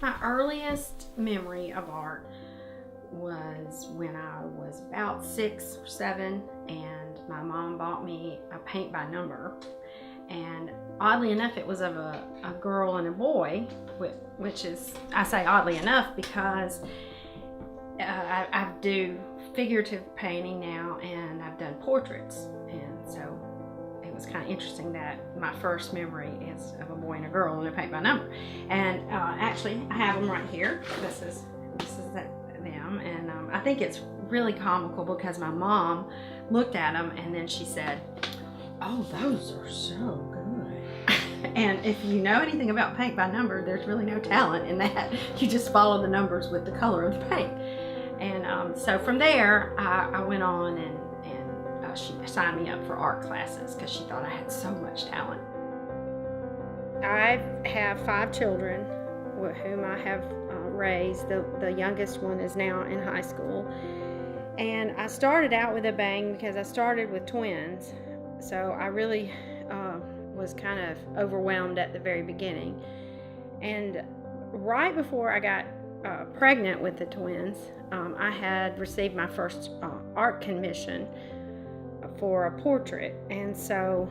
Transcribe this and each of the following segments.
My earliest memory of art was when I was about 6 or 7, and my mom bought me a paint by number. And oddly enough, it was of a girl and a boy, which is, I say oddly enough because I do figurative painting now, and I've done portraits. And so it was kind of interesting that my first memory is of a boy and a girl and a paint by number. And actually, I have them right here. This is them, and I think it's really comical because my mom looked at them and then she said, "Oh, those are so good." And if you know anything about paint by number, there's really no talent in that. You just follow the numbers with the color of the paint. And so from there, I went on and she signed me up for art classes because she thought I had so much talent. I have 5 children whom I have raised. The youngest one is now in high school. And I started out with a bang because I started with twins. So I really was kind of overwhelmed at the very beginning. And right before I got pregnant with the twins, I had received my first art commission for a portrait, and so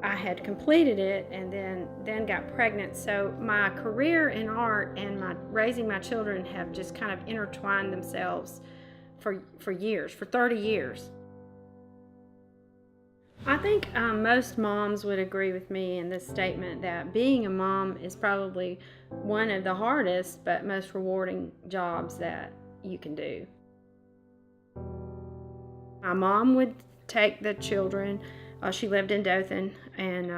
I had completed it and then got pregnant. So my career in art and my raising my children have just kind of intertwined themselves for years, for 30 years. I think most moms would agree with me in this statement that being a mom is probably one of the hardest but most rewarding jobs that you can do. My mom would take the children. She lived in Dothan, and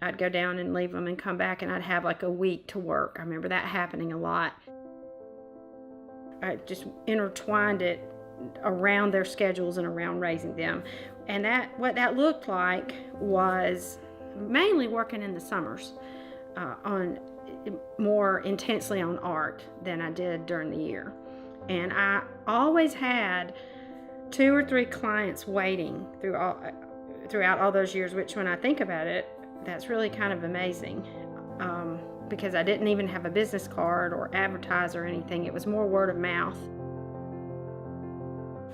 I'd go down and leave them and come back, and I'd have like a week to work. I remember that happening a lot. I just intertwined it around their schedules and around raising them. And what that looked like was mainly working in the summers on more intensely on art than I did during the year. And I always had 2 or 3 clients waiting throughout all those years, which when I think about it, that's really kind of amazing because I didn't even have a business card or advertise or anything. It was more word of mouth.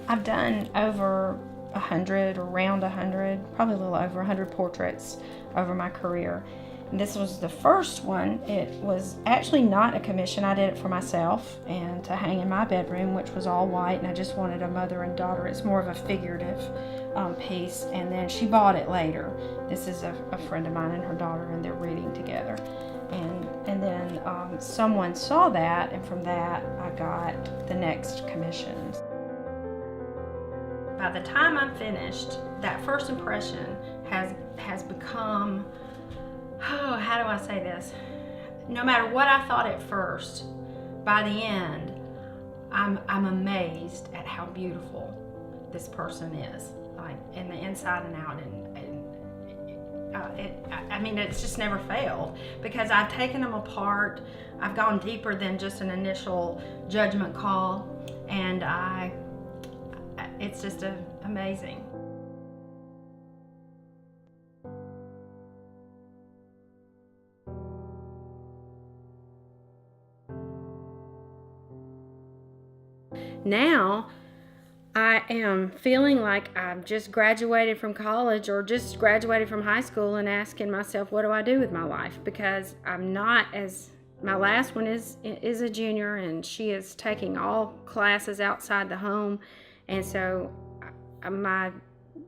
I've done over 100 or around 100, probably a little over 100 portraits over my career. And this was the first one. It was actually not a commission. I did it for myself and to hang in my bedroom, which was all white, and I just wanted a mother and daughter. It's more of a figurative piece, and then she bought it later. This is a friend of mine and her daughter, and they're reading together. And then someone saw that, and from that I got the next commissions. By the time I'm finished, that first impression has become, how do I say this? No matter what I thought at first, by the end, I'm amazed at how beautiful this person is, like in the inside and out. I mean, it's just never failed because I've taken them apart. I've gone deeper than just an initial judgment call, and it's just amazing. Now I am feeling like I've just graduated from college or just graduated from high school and asking myself, what do I do with my life? Because I'm not my last one is a junior, and she is taking all classes outside the home. And so my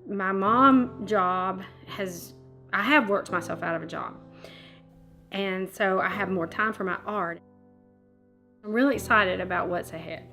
mom job I have worked myself out of a job. And so I have more time for my art. I'm really excited about what's ahead.